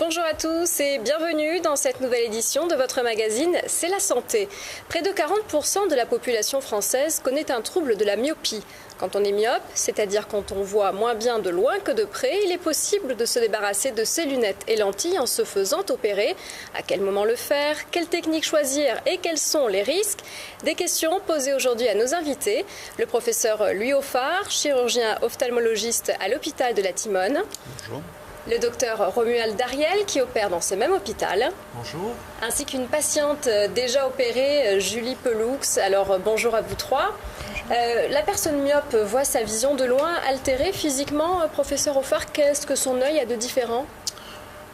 Bonjour à tous et bienvenue dans cette nouvelle édition de votre magazine C'est la santé. Près de 40% de la population française connaît un trouble de la myopie. Quand on est myope, c'est-à-dire quand on voit moins bien de loin que de près, il est possible de se débarrasser de ses lunettes et lentilles en se faisant opérer. À quel moment le faire? Quelle technique choisir? Et quels sont les risques? Des questions posées aujourd'hui à nos invités. Le professeur Louis Offard, chirurgien ophtalmologiste à l'hôpital de la Timone. Bonjour. Le docteur Romuald Dariel qui opère dans ce même hôpital. Bonjour. Ainsi qu'une patiente déjà opérée, Julie Pelloux. Alors bonjour à vous trois. La personne myope voit sa vision de loin altérée physiquement. Professeur Offard, qu'est-ce que son œil a de différent?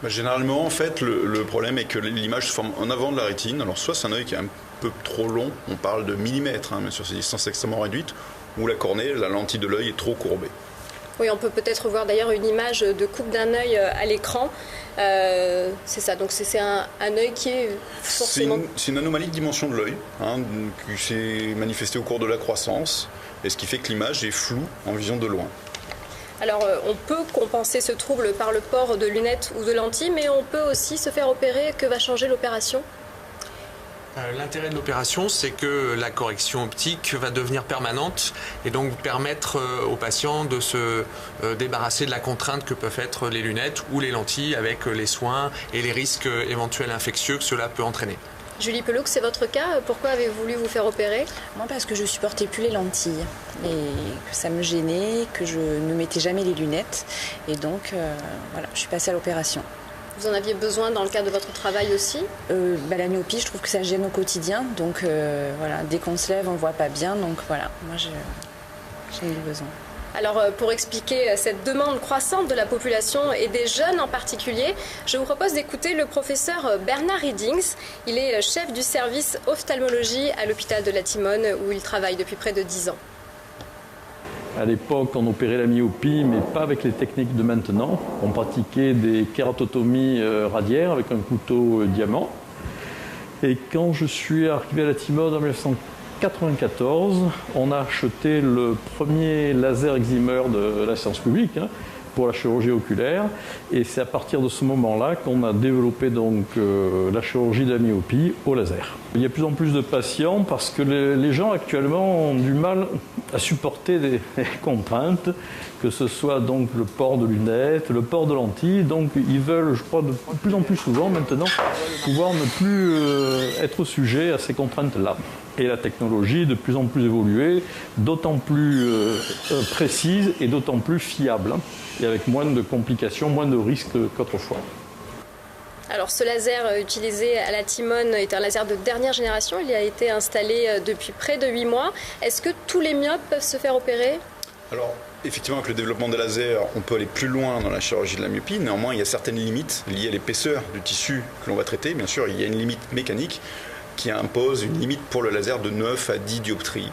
Généralement, en fait, le problème est que l'image se forme en avant de la rétine. Alors soit c'est un œil qui est un peu trop long, on parle de millimètres, mais sur ces distances extrêmement réduites, ou la cornée, la lentille de l'œil est trop courbée. Oui, on peut peut-être voir d'ailleurs une image de coupe d'un œil à l'écran. C'est ça, donc c'est un œil qui est forcément... C'est une anomalie de dimension de l'œil, qui s'est manifestée au cours de la croissance, et ce qui fait que l'image est floue en vision de loin. Alors, on peut compenser ce trouble par le port de lunettes ou de lentilles, mais on peut aussi se faire opérer. Que va changer l'opération ? L'intérêt de l'opération, c'est que la correction optique va devenir permanente et donc permettre aux patients de se débarrasser de la contrainte que peuvent être les lunettes ou les lentilles avec les soins et les risques éventuels infectieux que cela peut entraîner. Julie Pelloux, c'est votre cas. Pourquoi avez-vous voulu vous faire opérer? Moi, parce que je supportais plus les lentilles et que ça me gênait, que je ne mettais jamais les lunettes. Et donc, voilà, je suis passée à l'opération. Vous en aviez besoin dans le cadre de votre travail aussi? La myopie, je trouve que ça gêne au quotidien. Donc, voilà, dès qu'on se lève, on ne voit pas bien. Donc, voilà, moi, j'ai eu besoin. Alors, pour expliquer cette demande croissante de la population et des jeunes en particulier, je vous propose d'écouter le professeur Bernard Riedings. Il est chef du service ophtalmologie à l'hôpital de la Timone où il travaille depuis près de 10 ans. À l'époque, on opérait la myopie, mais pas avec les techniques de maintenant. On pratiquait des kératotomies radiaires avec un couteau diamant. Et quand je suis arrivé à la Timone en 1994, on a acheté le premier laser excimer de la science publique pour la chirurgie oculaire. Et c'est à partir de ce moment-là qu'on a développé donc la chirurgie de la myopie au laser. Il y a de plus en plus de patients parce que les gens actuellement ont du mal à supporter des contraintes, que ce soit donc le port de lunettes, le port de lentilles. Donc ils veulent, je crois, de plus en plus souvent maintenant, pouvoir ne plus être sujets à ces contraintes-là. Et la technologie de plus en plus évoluée, d'autant plus précise et d'autant plus fiable, et avec moins de complications, moins de risques qu'autrefois. Alors ce laser utilisé à la Timone est un laser de dernière génération. Il a été installé depuis près de 8 mois. Est-ce que tous les myopes peuvent se faire opérer? Alors, effectivement, avec le développement des lasers, on peut aller plus loin dans la chirurgie de la myopie. Néanmoins, il y a certaines limites liées à l'épaisseur du tissu que l'on va traiter. Bien sûr, il y a une limite mécanique qui impose une limite pour le laser de 9 à 10 dioptries.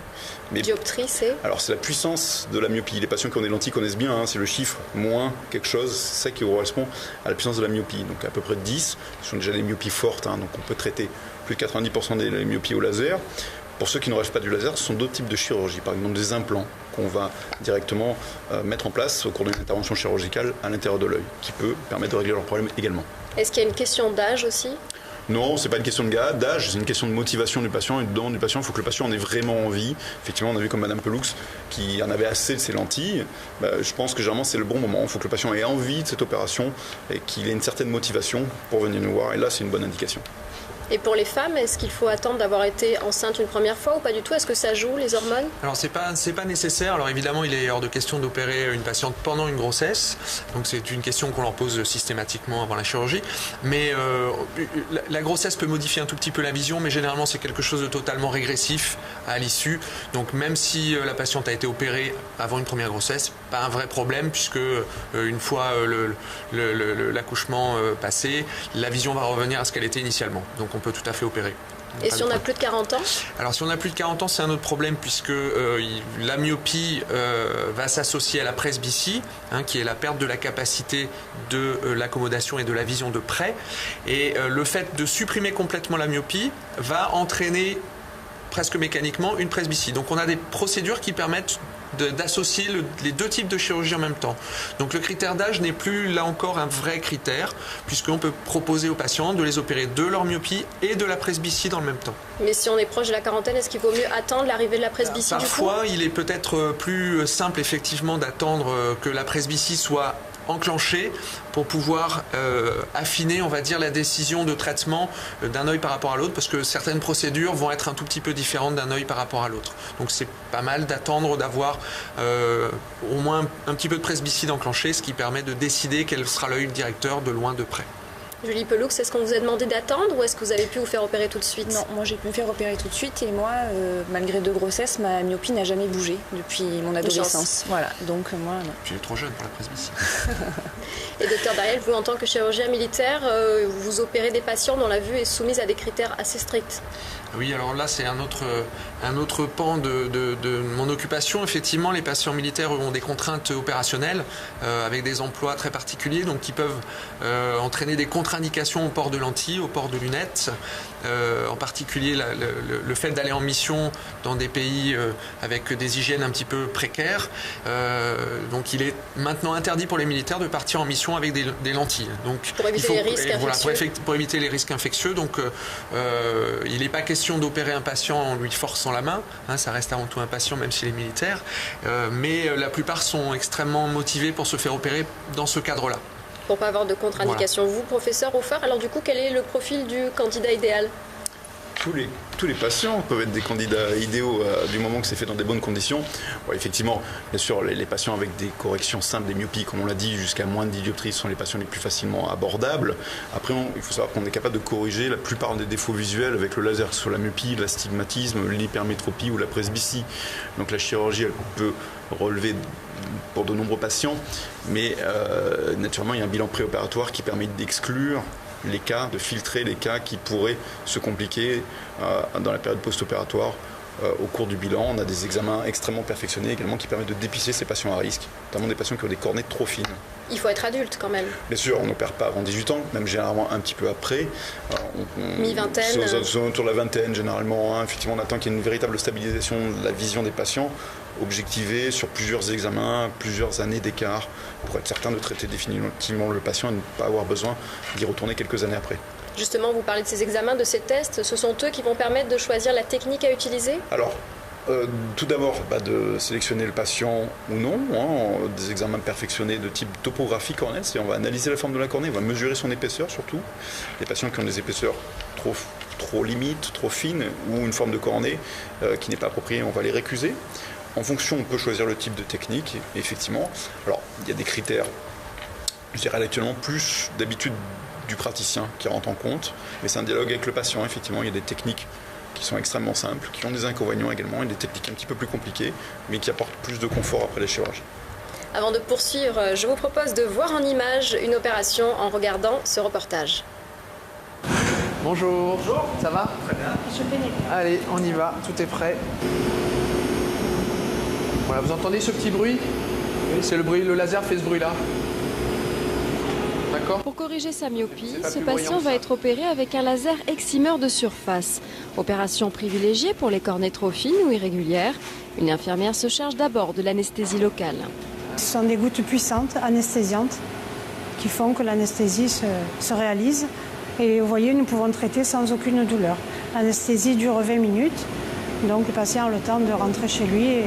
Mais dioptrie, c'est? Alors, c'est la puissance de la myopie. Les patients qui ont des lentilles connaissent bien, c'est le chiffre moins quelque chose, c'est ça qui correspond à la puissance de la myopie. Donc à peu près 10, ce sont déjà des myopies fortes, donc on peut traiter plus de 90% des myopies au laser. Pour ceux qui ne rêvent pas du laser, ce sont d'autres types de chirurgie, par exemple des implants qu'on va directement mettre en place au cours d'une intervention chirurgicale à l'intérieur de l'œil, qui peut permettre de régler leurs problèmes également. Est-ce qu'il y a une question d'âge aussi? Non, c'est pas une question d'âge, c'est une question de motivation du patient et de demande du patient. Il faut que le patient en ait vraiment envie. Effectivement, on a vu comme Madame Pelloux qui en avait assez de ses lentilles. Je pense que généralement c'est le bon moment. Il faut que le patient ait envie de cette opération et qu'il ait une certaine motivation pour venir nous voir. Et là, c'est une bonne indication. Et pour les femmes, est-ce qu'il faut attendre d'avoir été enceinte une première fois ou pas du tout? Est-ce que ça joue, les hormones? Alors c'est pas nécessaire. Alors évidemment, il est hors de question d'opérer une patiente pendant une grossesse. Donc c'est une question qu'on leur pose systématiquement avant la chirurgie. Mais la grossesse peut modifier un tout petit peu la vision, mais généralement c'est quelque chose de totalement régressif à l'issue. Donc même si la patiente a été opérée avant une première grossesse, pas un vrai problème puisque une fois l'accouchement passé, la vision va revenir à ce qu'elle était initialement. Donc on peut tout à fait opérer. Et si on a plus de 40 ans? Alors si on a plus de 40 ans, c'est un autre problème puisque la myopie va s'associer à la presbytie, qui est la perte de la capacité de l'accommodation et de la vision de près. Et le fait de supprimer complètement la myopie va entraîner presque mécaniquement une presbytie. Donc on a des procédures qui permettent d'associer les deux types de chirurgie en même temps. Donc le critère d'âge n'est plus là encore un vrai critère, puisqu'on peut proposer aux patients de les opérer de leur myopie et de la presbytie dans le même temps. Mais si on est proche de la quarantaine, est-ce qu'il vaut mieux attendre l'arrivée de la presbytie du coup ? Parfois, il est peut-être plus simple effectivement d'attendre que la presbytie soit enclenchée pour pouvoir affiner, on va dire, la décision de traitement d'un œil par rapport à l'autre, parce que certaines procédures vont être un tout petit peu différentes d'un œil par rapport à l'autre. Donc c'est pas mal d'attendre d'avoir au moins un petit peu de presbytie enclenchée, ce qui permet de décider quel sera l'œil directeur de loin, de près. Julie Peloux, est-ce qu'on vous a demandé d'attendre ou est-ce que vous avez pu vous faire opérer tout de suite ? Non, moi j'ai pu me faire opérer tout de suite et moi, malgré 2 grossesses, ma myopie n'a jamais bougé depuis mon adolescence. Voilà, donc moi... Non. Tu es trop jeune pour la presbytie. Et docteur Dariel, vous en tant que chirurgien militaire, vous opérez des patients dont la vue est soumise à des critères assez stricts. Oui, alors là c'est un autre pan de mon occupation. Effectivement, les patients militaires ont des contraintes opérationnelles avec des emplois très particuliers, donc qui peuvent entraîner des contre-indications au port de lentilles, au port de lunettes. En particulier le fait d'aller en mission dans des pays avec des hygiènes un petit peu précaires. Donc il est maintenant interdit pour les militaires de partir en mission avec des lentilles. Donc, pour éviter les risques infectieux. Voilà, pour éviter les risques infectieux. Donc il n'est pas question d'opérer un patient en lui forçant la main, hein, ça reste avant tout un patient même s'il est militaire, mais la plupart sont extrêmement motivés pour se faire opérer dans ce cadre-là. Pour ne pas avoir de contre-indication. Voilà. Vous, professeur Hofer, alors du coup, quel est le profil du candidat idéal ? Tous les patients peuvent être des candidats idéaux du moment que c'est fait dans des bonnes conditions. Ouais, effectivement, bien sûr, les patients avec des corrections simples des myopies, comme on l'a dit, jusqu'à moins de 10 dioptries, sont les patients les plus facilement abordables. Après, il faut savoir qu'on est capable de corriger la plupart des défauts visuels avec le laser, sur la myopie, l'astigmatisme, l'hypermétropie ou la presbytie. Donc la chirurgie, elle peut relever pour de nombreux patients, mais naturellement, il y a un bilan préopératoire qui permet d'exclure les cas, de filtrer les cas qui pourraient se compliquer dans la période post-opératoire. Au cours du bilan, on a des examens extrêmement perfectionnés également qui permettent de dépister ces patients à risque, notamment des patients qui ont des cornées trop fines. Il faut être adulte quand même. Bien sûr, on n'opère pas avant 18 ans, même généralement un petit peu après. Mi-vingtaine. Autour de la vingtaine, généralement. Hein, effectivement, on attend qu'il y ait une véritable stabilisation de la vision des patients, objectivée sur plusieurs examens, plusieurs années d'écart, pour être certain de traiter définitivement le patient et ne pas avoir besoin d'y retourner quelques années après. Justement, vous parlez de ces examens, de ces tests. Ce sont eux qui vont permettre de choisir la technique à utiliser ? Alors, tout d'abord, de sélectionner le patient ou non, hein, des examens perfectionnés de type topographie cornéenne, c'est-à-dire on va analyser la forme de la cornée, on va mesurer son épaisseur surtout. Les patients qui ont des épaisseurs trop limites, trop fines, ou une forme de cornée qui n'est pas appropriée, on va les récuser. En fonction, on peut choisir le type de technique, effectivement. Alors, il y a des critères, je dirais actuellement, plus d'habitude du praticien qui rentre en compte, mais c'est un dialogue avec le patient, effectivement. Il y a des techniques qui sont extrêmement simples, qui ont des inconvénients également, et des techniques un petit peu plus compliquées, mais qui apportent plus de confort après les chirurgies. Avant de poursuivre, je vous propose de voir en image une opération en regardant ce reportage. Bonjour. Bonjour. Ça va ? Très bien. Je pénètre. Allez, on y va, tout est prêt. Voilà, vous entendez ce petit bruit ? Oui. C'est le bruit, le laser fait ce bruit-là. D'accord ? Pour corriger sa myopie, ce plus patient voyant, va ça. être opéré avec un laser eximeur de surface. Opération privilégiée pour les cornées trop fines ou irrégulières. Une infirmière se charge d'abord de l'anesthésie locale. Ce sont des gouttes puissantes, anesthésiantes, qui font que l'anesthésie se réalise. Et vous voyez, nous pouvons traiter sans aucune douleur. L'anesthésie dure 20 minutes, donc le patient a le temps de rentrer chez lui et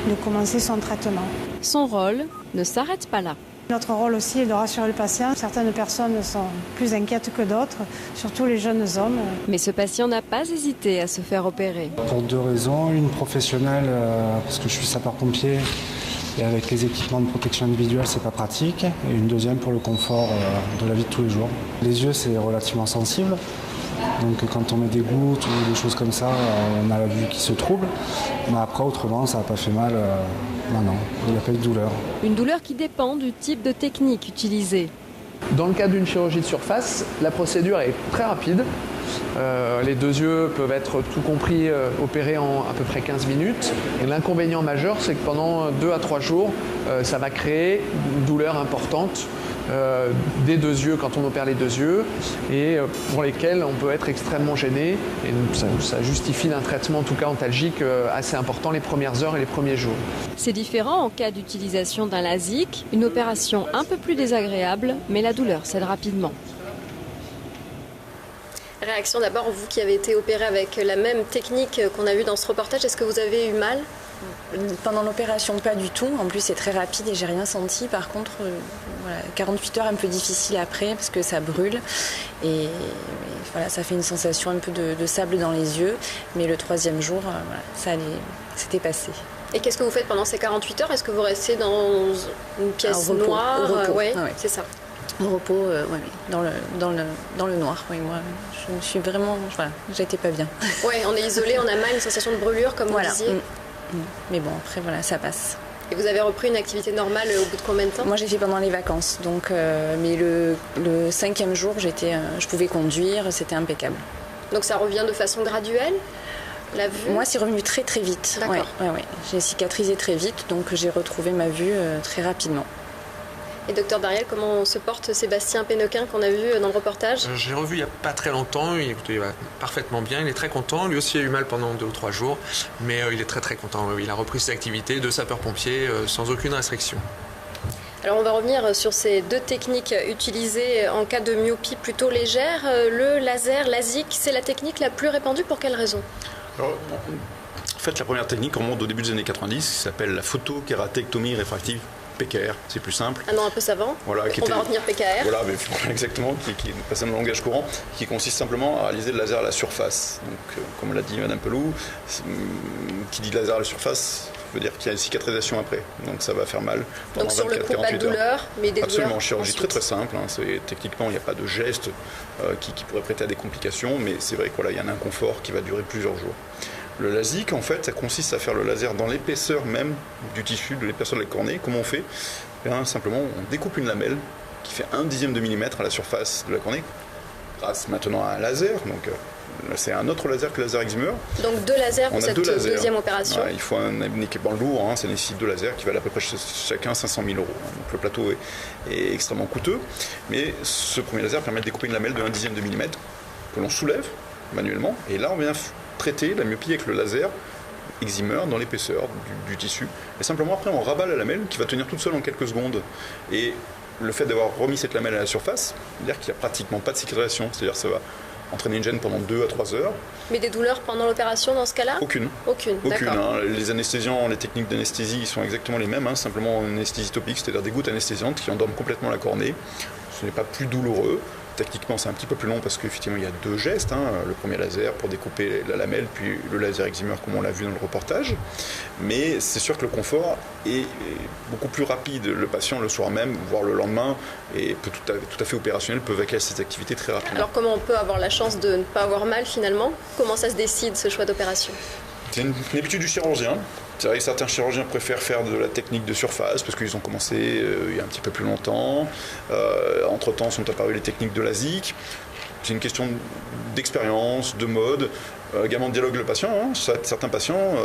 de commencer son traitement. Son rôle ne s'arrête pas là. Notre rôle aussi est de rassurer le patient. Certaines personnes sont plus inquiètes que d'autres, surtout les jeunes hommes. Mais ce patient n'a pas hésité à se faire opérer. Pour 2 raisons. Une professionnelle, parce que je suis sapeur-pompier et avec les équipements de protection individuelle, c'est pas pratique. Et une deuxième pour le confort de la vie de tous les jours. Les yeux, c'est relativement sensible. Donc quand on met des gouttes ou des choses comme ça, on a la vue qui se trouble. Mais après, autrement, ça n'a pas fait mal. Non, il n'y a pas eu de douleur. Une douleur qui dépend du type de technique utilisée. Dans le cas d'une chirurgie de surface, la procédure est très rapide. Les 2 yeux peuvent être tout compris opérés en à peu près 15 minutes. Et l'inconvénient majeur, c'est que pendant 2 à 3 jours, ça va créer une douleur importante des deux yeux quand on opère les deux yeux et pour lesquels on peut être extrêmement gêné. Et ça justifie un traitement, en tout cas antalgique, assez important les premières heures et les premiers jours. C'est différent en cas d'utilisation d'un LASIK, une opération un peu plus désagréable, mais la douleur cède rapidement. Réaction d'abord, vous qui avez été opéré avec la même technique qu'on a vue dans ce reportage, est-ce que vous avez eu mal ? Pendant l'opération, pas du tout. En plus, c'est très rapide et j'ai rien senti. Par contre, 48 heures un peu difficile après parce que ça brûle et voilà, ça fait une sensation un peu de sable dans les yeux. Mais le 3e jour, c'était passé. Et qu'est-ce que vous faites pendant ces 48 heures ? Est-ce que vous restez dans une pièce noire ? Au repos. Ouais, Ah ouais. C'est ça. Au repos, dans le noir. Oui, moi, je me suis vraiment, j'étais pas bien. Ouais, on est isolé, on a mal, une sensation de brûlure, comme vous disiez. Mais bon, après, voilà, ça passe. Et vous avez repris une activité normale au bout de combien de temps ? Moi, j'ai fait pendant les vacances. Donc, mais le 5e jour, je pouvais conduire, c'était impeccable. Donc, ça revient de façon graduelle ? La vue ? Moi, c'est revenu très, très vite. D'accord. Ouais. J'ai cicatrisé très vite, donc j'ai retrouvé ma vue très rapidement. Et docteur Dariel, comment se porte Sébastien Pénequin qu'on a vu dans le reportage ? J'ai revu il n'y a pas très longtemps, il va parfaitement bien, il est très content. Lui aussi a eu mal pendant 2 ou 3 jours, mais il est très très content. Il a repris ses activités de sapeur-pompier sans aucune restriction. Alors on va revenir sur ces 2 techniques utilisées en cas de myopie plutôt légère. Le laser, LASIK, c'est la technique la plus répandue, pour quelle raison ? Alors, en fait, la première technique remonte au début des années 90, qui s'appelle la photokératectomie réfractive. PKR, c'est plus simple. Un nom un peu savant. Voilà, on va retenir PKR. Voilà, mais exactement, qui est passé dans le langage courant, qui consiste simplement à réaliser le laser à la surface. Donc, comme l'a dit Madame Pelou, qui dit laser à la surface veut dire qu'il y a une cicatrisation après. Donc ça va faire mal pendant 24-48 heures. Donc sur le coup, pas de douleur, mais des Absolument, douleurs chirurgie ensuite. très simple. Techniquement, il n'y a pas de geste qui pourrait prêter à des complications, mais c'est vrai qu'il y a un inconfort qui va durer plusieurs jours. Le LASIK, en fait, ça consiste à faire le laser dans l'épaisseur même du tissu, de l'épaisseur de la cornée. Comment on fait ? Simplement, on découpe une lamelle qui fait 1/10 de millimètre à la surface de la cornée, grâce maintenant à un laser. Donc, c'est un autre laser que le laser Excimer. Donc 2 lasers pour cette deuxième opération. Il faut un équipement lourd, ça nécessite 2 lasers qui valent à peu près chacun 500 000 €. Donc le plateau est extrêmement coûteux. Mais ce premier laser permet de découper une lamelle de 1/10 de millimètre que l'on soulève manuellement. Et là, on vient traiter la myopie avec le laser Excimer dans l'épaisseur du tissu. Et simplement après, on rabat la lamelle qui va tenir toute seule en quelques secondes. Et le fait d'avoir remis cette lamelle à la surface, c'est-à-dire qu'il n'y a pratiquement pas de cicatrisation. C'est-à-dire que ça va entraîner une gêne pendant 2 à 3 heures. Mais des douleurs pendant l'opération dans ce cas-là ? Aucune. D'accord. Les anesthésiants, les techniques d'anesthésie sont exactement les mêmes. Simplement une anesthésie topique, c'est-à-dire des gouttes anesthésiantes qui endorment complètement la cornée. Ce n'est pas plus douloureux. Techniquement, c'est un petit peu plus long parce qu'effectivement, il y a 2 gestes. Le premier laser pour découper la lamelle, puis le laser Excimer, comme on l'a vu dans le reportage. Mais c'est sûr que le confort est beaucoup plus rapide. Le patient, le soir même, voire le lendemain, et tout à fait opérationnel, peut vaquer à cette activité très rapidement. Alors, comment on peut avoir la chance de ne pas avoir mal finalement ? Comment ça se décide, ce choix d'opération ? C'est une habitude du chirurgien. C'est vrai que certains chirurgiens préfèrent faire de la technique de surface parce qu'ils ont commencé il y a un petit peu plus longtemps. Entre-temps sont apparues les techniques de LASIK. C'est une question d'expérience, de mode, également de dialogue avec le patient. Certains patients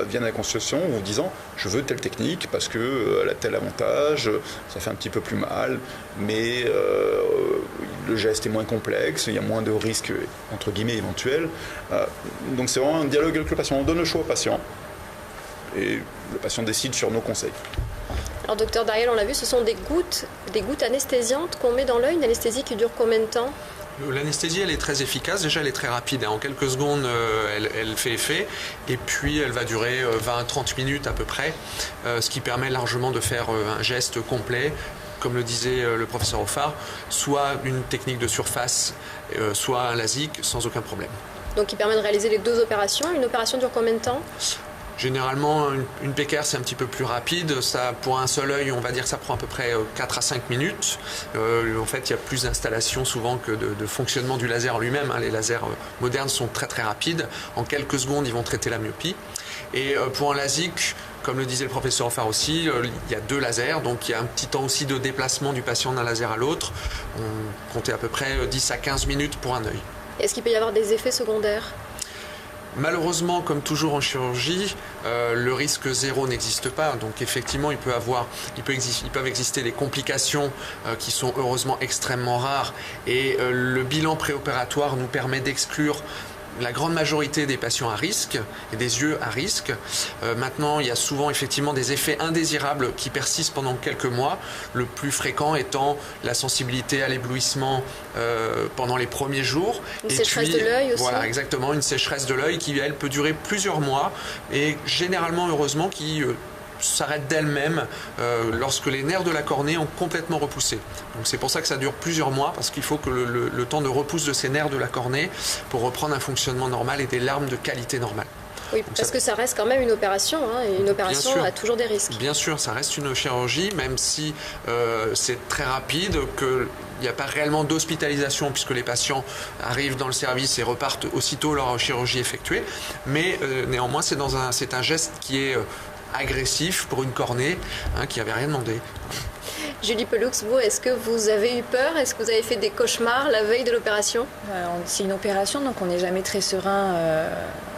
viennent à la consultation en vous disant « je veux telle technique parce qu'elle a tel avantage, ça fait un petit peu plus mal, mais le geste est moins complexe, il y a moins de risques entre guillemets éventuels ». Donc c'est vraiment un dialogue avec le patient. On donne le choix au patient et le patient décide sur nos conseils. Alors docteur Dariel, on l'a vu, ce sont des gouttes anesthésiantes qu'on met dans l'œil, une anesthésie qui dure combien de temps ? L'anesthésie, elle est très efficace. Déjà, elle est très rapide. En quelques secondes, elle fait effet. Et puis, elle va durer 20-30 minutes à peu près, ce qui permet largement de faire un geste complet, comme le disait le professeur Offard, soit une technique de surface, soit un LASIK, sans aucun problème. Donc, il permet de réaliser les 2 opérations. Une opération dure combien de temps ? Généralement, une PKR, c'est un petit peu plus rapide. Ça, pour un seul œil, on va dire que ça prend à peu près 4 à 5 minutes. En fait, il y a plus d'installation souvent que de fonctionnement du laser en lui-même. Les lasers modernes sont très très rapides. En quelques secondes, ils vont traiter la myopie. Et pour un LASIK, comme le disait le professeur Offard aussi, il y a 2 lasers. Donc il y a un petit temps aussi de déplacement du patient d'un laser à l'autre. On comptait à peu près 10 à 15 minutes pour un œil. Est-ce qu'il peut y avoir des effets secondaires ? Malheureusement, comme toujours en chirurgie, le risque zéro n'existe pas. Donc effectivement, il peuvent exister des complications qui sont heureusement extrêmement rares. Et le bilan préopératoire nous permet d'exclure la grande majorité des patients à risque et des yeux à risque. Maintenant, il y a souvent effectivement des effets indésirables qui persistent pendant quelques mois, le plus fréquent étant la sensibilité à l'éblouissement pendant les premiers jours. Une sécheresse de l'œil aussi. Voilà, exactement, une sécheresse de l'œil qui, elle, peut durer plusieurs mois et généralement, heureusement, qui s'arrête d'elle-même lorsque les nerfs de la cornée ont complètement repoussé. Donc c'est pour ça que ça dure plusieurs mois, parce qu'il faut que le temps de repousse de ces nerfs de la cornée pour reprendre un fonctionnement normal et des larmes de qualité normale. Oui, parce que ça reste quand même une opération, hein, et une opération a toujours des risques. Bien sûr, ça reste une chirurgie, même si c'est très rapide, qu'il n'y a pas réellement d'hospitalisation puisque les patients arrivent dans le service et repartent aussitôt leur chirurgie effectuée. Mais néanmoins, c'est un geste qui est agressif pour une cornée qui n'avait rien demandé. Julie Pelloux, vous, est-ce que vous avez eu peur? Est-ce que vous avez fait des cauchemars la veille de l'opération? C'est une opération, donc on n'est jamais très serein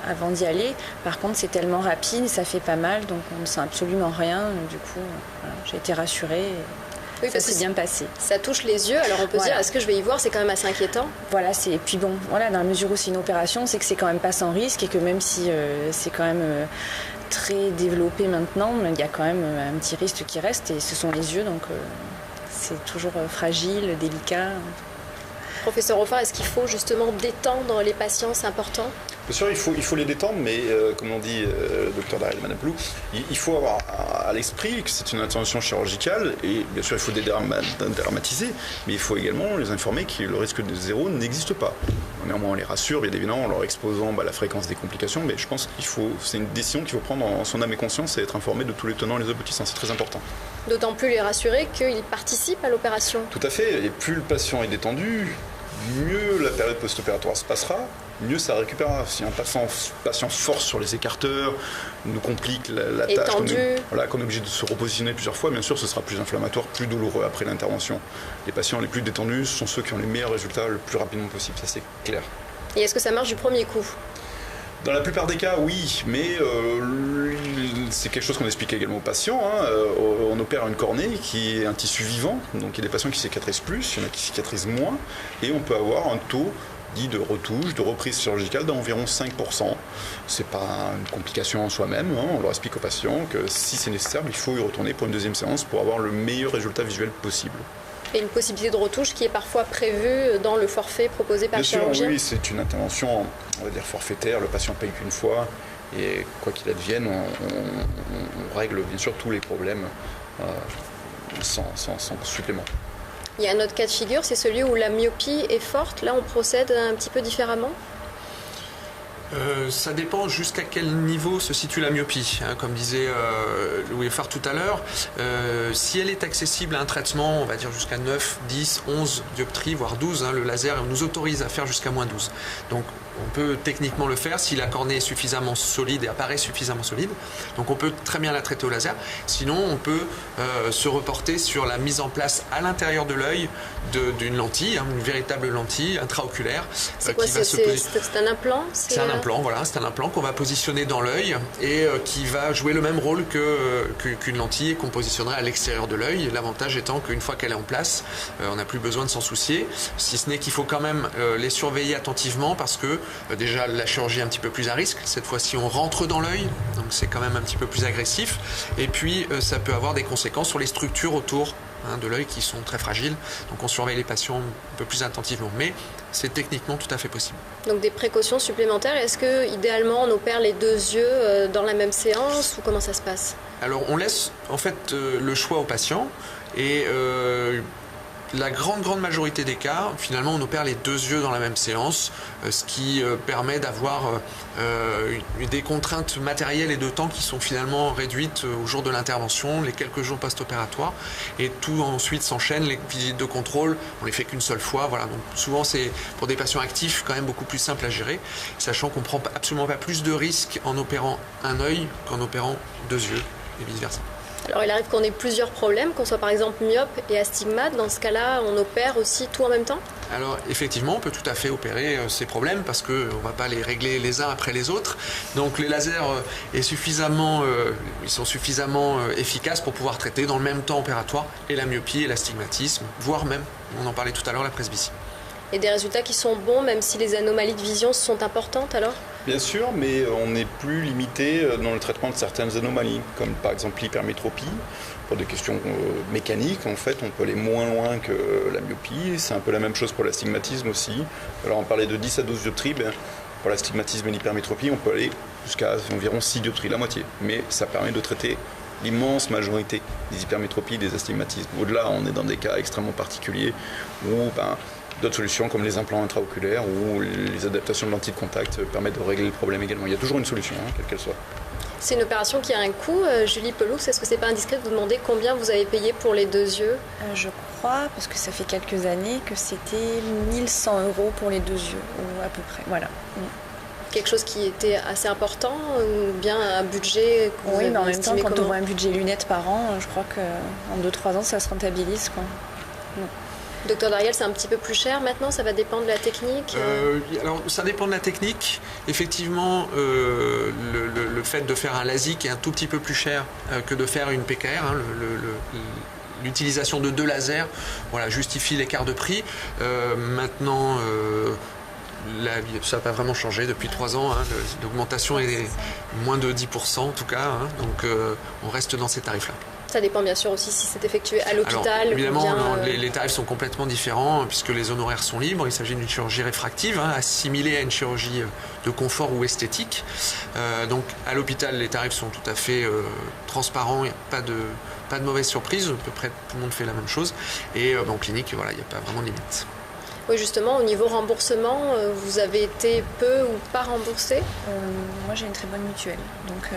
avant d'y aller. Par contre, c'est tellement rapide, ça fait pas mal, donc on ne sent absolument rien. Du coup, voilà, j'ai été rassurée. Oui, ça s'est bien passé. Ça touche les yeux, alors on peut dire, est-ce que je vais y voir? C'est quand même assez inquiétant. Voilà, et puis bon, voilà, dans la mesure où c'est une opération, c'est que c'est quand même pas sans risque et que même si c'est quand même très développé maintenant, il y a quand même un petit risque qui reste et ce sont les yeux, donc c'est toujours fragile, délicat. Professeur Hoffart, est-ce qu'il faut justement détendre les patients? C'est important? Bien sûr, il faut les détendre, mais comme on dit le docteur Daryl Manaploux, il faut avoir à l'esprit que c'est une intervention chirurgicale et bien sûr il faut dédramatiser, mais il faut également les informer que le risque de zéro n'existe pas. Néanmoins, on les rassure, bien évidemment, en leur exposant la fréquence des complications, mais je pense c'est une décision qu'il faut prendre en son âme et conscience et être informé de tous les tenants et les aboutissants, c'est très important. D'autant plus les rassurer qu'ils participent à l'opération. Tout à fait, et plus le patient est détendu, mieux la période post-opératoire se passera, mieux ça récupérera. Si un patient force sur les écarteurs, nous complique la tâche, qu'on est obligé de se repositionner plusieurs fois, bien sûr ce sera plus inflammatoire, plus douloureux après l'intervention. Les patients les plus détendus sont ceux qui ont les meilleurs résultats le plus rapidement possible, ça c'est clair. Et est-ce que ça marche du premier coup? Dans la plupart des cas, oui, mais c'est quelque chose qu'on explique également aux patients. On opère une cornée qui est un tissu vivant, donc il y a des patients qui cicatrisent plus, il y en a qui cicatrisent moins, et on peut avoir un taux dit de retouche, de reprise chirurgicale d'environ 5%. C'est pas une complication en soi-même, on leur explique aux patients que si c'est nécessaire, il faut y retourner pour une deuxième séance pour avoir le meilleur résultat visuel possible. Et une possibilité de retouche qui est parfois prévue dans le forfait proposé par le chirurgien? Oui, c'est une intervention, on va dire forfaitaire, le patient paye qu'une fois, et quoi qu'il advienne, on règle bien sûr tous les problèmes sans supplément. Il y a un autre cas de figure, c'est celui où la myopie est forte. Là, on procède un petit peu différemment? Ça dépend jusqu'à quel niveau se situe la myopie. Comme disait Louis Hoffart tout à l'heure, si elle est accessible à un traitement, on va dire jusqu'à 9, 10, 11 dioptries, voire 12, le laser nous autorise à faire jusqu'à moins 12. Donc on peut techniquement le faire si la cornée est suffisamment solide et apparaît suffisamment solide. Donc on peut très bien la traiter au laser. Sinon, on peut se reporter sur la mise en place à l'intérieur de l'œil d'une lentille, une véritable lentille intraoculaire. C'est quoi? C'est un implant? C'est un implant, voilà. C'est un implant qu'on va positionner dans l'œil et qui va jouer le même rôle qu'une lentille qu'on positionnerait à l'extérieur de l'œil. L'avantage étant qu'une fois qu'elle est en place, on n'a plus besoin de s'en soucier. Si ce n'est qu'il faut quand même les surveiller attentivement parce que déjà la chirurgie est un petit peu plus à risque. Cette fois-ci, on rentre dans l'œil, donc c'est quand même un petit peu plus agressif. Et puis, ça peut avoir des conséquences sur les structures autour de l'œil qui sont très fragiles. Donc, on surveille les patients un peu plus attentivement. Mais c'est techniquement tout à fait possible. Donc, des précautions supplémentaires. Est-ce que, idéalement, on opère les deux yeux dans la même séance ou comment ça se passe? Alors, on laisse en fait le choix aux patients et la grande majorité des cas, finalement, on opère les deux yeux dans la même séance, ce qui permet d'avoir des contraintes matérielles et de temps qui sont finalement réduites au jour de l'intervention, les quelques jours post-opératoires, et tout ensuite s'enchaîne. Les visites de contrôle, on les fait qu'une seule fois, voilà. Donc souvent, c'est pour des patients actifs quand même beaucoup plus simple à gérer, sachant qu'on prend absolument pas plus de risques en opérant un œil qu'en opérant deux yeux et vice-versa. Alors il arrive qu'on ait plusieurs problèmes, qu'on soit par exemple myope et astigmate. Dans ce cas-là, on opère aussi tout en même temps? Alors effectivement, on peut tout à fait opérer ces problèmes parce qu'on ne va pas les régler les uns après les autres. Donc les lasers ils sont suffisamment efficaces pour pouvoir traiter dans le même temps opératoire et la myopie et l'astigmatisme, voire même, on en parlait tout à l'heure, la presbytie. Et des résultats qui sont bons même si les anomalies de vision sont importantes alors? Bien sûr, mais on est plus limité dans le traitement de certaines anomalies, comme par exemple l'hypermétropie. Pour des questions mécaniques, en fait, on peut aller moins loin que la myopie. C'est un peu la même chose pour l'astigmatisme aussi. Alors on parlait de 10 à 12 dioptries, pour l'astigmatisme et l'hypermétropie, on peut aller jusqu'à environ 6 dioptries, la moitié. Mais ça permet de traiter l'immense majorité des hypermétropies et des astigmatismes. Au-delà, on est dans des cas extrêmement particuliers où d'autres solutions comme les implants intraoculaires ou les adaptations de lentilles de contact permettent de régler le problème également. Il y a toujours une solution, quelle qu'elle soit. C'est une opération qui a un coût. Julie Peloux, est-ce que c'est pas indiscret de vous demander combien vous avez payé pour les 2 yeux? Je crois, parce que ça fait quelques années, que c'était 1 100 € pour les 2 yeux, ou à peu près. Voilà. Quelque chose qui était assez important ou bien un budget que vous Oui, avez mais en même temps, estimé quand comment? on voit un budget lunettes par an, je crois qu'en 2-3 ans, ça se rentabilise, quoi. Docteur Dariel, c'est un petit peu plus cher maintenant, ça va dépendre de la technique? Alors ça dépend de la technique. Effectivement, le fait de faire un LASIK est un tout petit peu plus cher que de faire une PKR. L'utilisation de 2 lasers justifie l'écart de prix. Maintenant, ça n'a pas vraiment changé depuis 3 ans. L'augmentation est moins de 10% en tout cas. Donc on reste dans ces tarifs-là. Ça dépend bien sûr aussi si c'est effectué à l'hôpital. Alors, évidemment, ou bien, les tarifs sont complètement différents puisque les honoraires sont libres. Il s'agit d'une chirurgie réfractive, assimilée à une chirurgie de confort ou esthétique. Donc à l'hôpital, les tarifs sont tout à fait transparents. Il n'y a pas de mauvaise surprise. À peu près tout le monde fait la même chose. Et en clinique, il n'y a pas vraiment de limite. Oui, justement, au niveau remboursement, vous avez été peu ou pas remboursé? Moi, j'ai une très bonne mutuelle, donc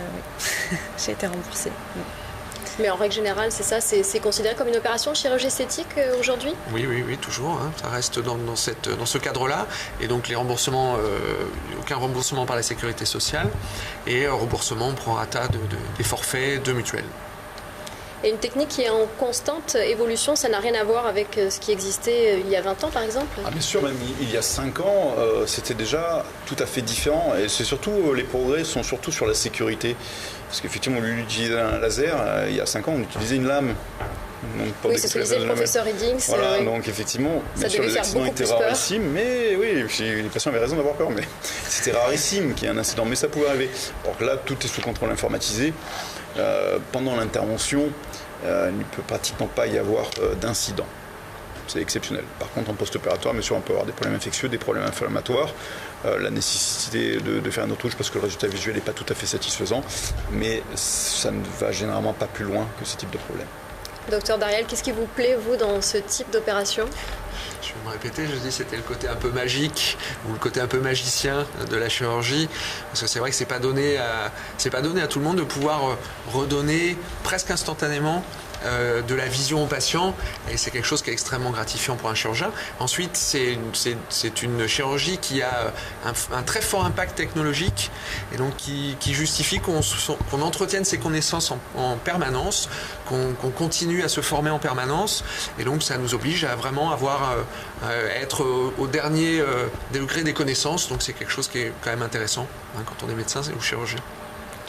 oui, j'ai été remboursée. Mais en règle générale, c'est ça, c'est considéré comme une opération chirurgie esthétique aujourd'hui? Oui, toujours. Ça reste dans ce cadre-là. Et donc les remboursements, aucun remboursement par la sécurité sociale et remboursement pro rata des forfaits de mutuelle. Et une technique qui est en constante évolution, ça n'a rien à voir avec ce qui existait il y a 20 ans par exemple? Bien sûr, même il y a 5 ans, c'était déjà tout à fait différent. Et c'est surtout, les progrès sont surtout sur la sécurité. Parce qu'effectivement, au lieu d'utiliser un laser, il y a 5 ans, on utilisait une lame. Donc, oui, c'est ce que disait le professeur Hiddings. Voilà, oui. donc effectivement, bien sûr, les accidents étaient rarissimes, mais oui, les patients avaient raison d'avoir peur, mais c'était rarissime qu'il y ait un incident, mais ça pouvait arriver. Alors que là, tout est sous contrôle informatisé. Pendant l'intervention, il ne peut pratiquement pas y avoir d'incident. C'est exceptionnel. Par contre, en post-opératoire, bien sûr, on peut avoir des problèmes infectieux, des problèmes inflammatoires, la nécessité de faire une retouche parce que le résultat visuel n'est pas tout à fait satisfaisant, mais ça ne va généralement pas plus loin que ce type de problème. Docteur Dariel, qu'est-ce qui vous plaît, vous, dans ce type d'opération? Je vais me répéter, je dis c'était le côté un peu magique ou le côté un peu magicien de la chirurgie, parce que c'est vrai que c'est pas donné à tout le monde de pouvoir redonner presque instantanément de la vision au patient, et c'est quelque chose qui est extrêmement gratifiant pour un chirurgien. Ensuite, c'est une chirurgie qui a un très fort impact technologique et donc qui justifie qu'on entretienne ses connaissances en permanence, qu'on continue à se former en permanence, et donc ça nous oblige à vraiment être au dernier degré des connaissances. Donc c'est quelque chose qui est quand même intéressant quand on est médecin ou chirurgien.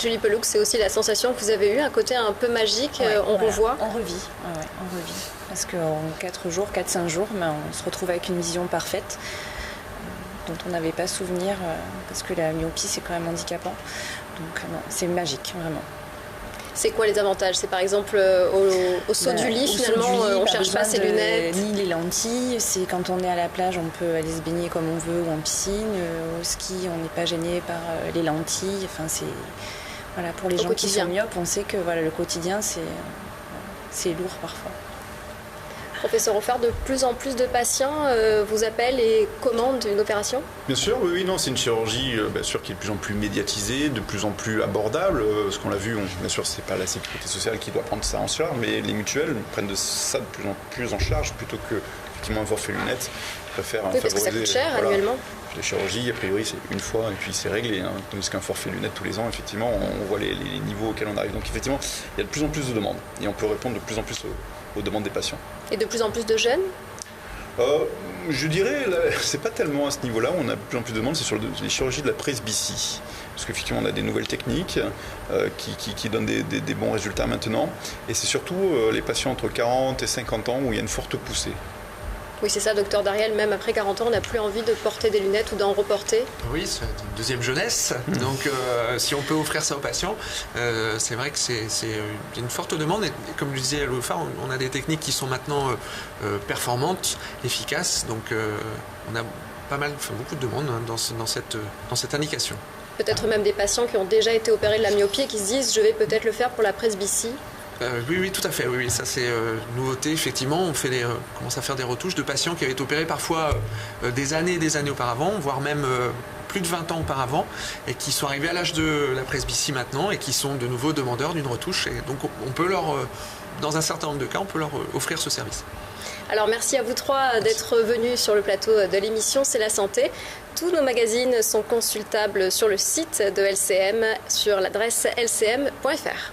Julie Peloux, c'est aussi la sensation que vous avez eue, un côté un peu magique, revoit? On revit, on revit. Parce qu'en 4-5 jours, on se retrouve avec une vision parfaite dont on n'avait pas souvenir, parce que la myopie, c'est quand même handicapant. Donc c'est magique, vraiment. C'est quoi les avantages? C'est par exemple au saut du lit, finalement, on ne cherche pas ses lunettes. Ni les lentilles. C'est quand on est à la plage, on peut aller se baigner comme on veut ou en piscine. Au ski, on n'est pas gêné par les lentilles. Enfin, pour les gens qui sont myopes, on sait que le quotidien, c'est lourd parfois. Professeur Offert, de plus en plus de patients vous appellent et commandent une opération? Bien sûr, oui, non, c'est une chirurgie bien sûr qui est de plus en plus médiatisée, de plus en plus abordable. Ce qu'on l'a vu, bien sûr, c'est pas la sécurité sociale qui doit prendre ça en charge, mais les mutuelles prennent ça de plus en plus en charge plutôt que effectivement un forfait lunettes. Préfèrent oui, parce que ça coûte cher annuellement. Les chirurgies, a priori, c'est une fois et puis c'est réglé. Hein. Tandis qu'un forfait lunettes tous les ans, effectivement, on voit les niveaux auxquels on arrive. Donc effectivement, il y a de plus en plus de demandes et on peut répondre de plus en plus aux demandes des patients. Et de plus en plus de jeunes? Je dirais, c'est pas tellement à ce niveau-là. On a de plus en plus de demandes, c'est sur les chirurgies de la presbytie. Parce qu'effectivement, on a des nouvelles techniques qui donnent des bons résultats maintenant. Et c'est surtout les patients entre 40 et 50 ans où il y a une forte poussée. Oui, c'est ça, docteur Dariel, même après 40 ans, on n'a plus envie de porter des lunettes ou d'en reporter. Oui, c'est une deuxième jeunesse. Donc, si on peut offrir ça aux patients, c'est vrai que c'est une forte demande. Et comme je disais à l'OFA, on a des techniques qui sont maintenant performantes, efficaces. Donc, on a beaucoup de demandes dans cette indication. Peut-être même des patients qui ont déjà été opérés de la myopie et qui se disent « je vais peut-être le faire pour la presbytie ». Oui, tout à fait. Oui, ça c'est une nouveauté. Effectivement, on commence à faire des retouches de patients qui avaient été opérés parfois des années auparavant, voire même plus de 20 ans auparavant, et qui sont arrivés à l'âge de la presbytie maintenant et qui sont de nouveau demandeurs d'une retouche. Et donc, on peut dans un certain nombre de cas, on peut leur offrir ce service. Alors merci à vous trois d'être venus sur le plateau de l'émission C'est la santé. Tous nos magazines sont consultables sur le site de LCM sur l'adresse lcm.fr.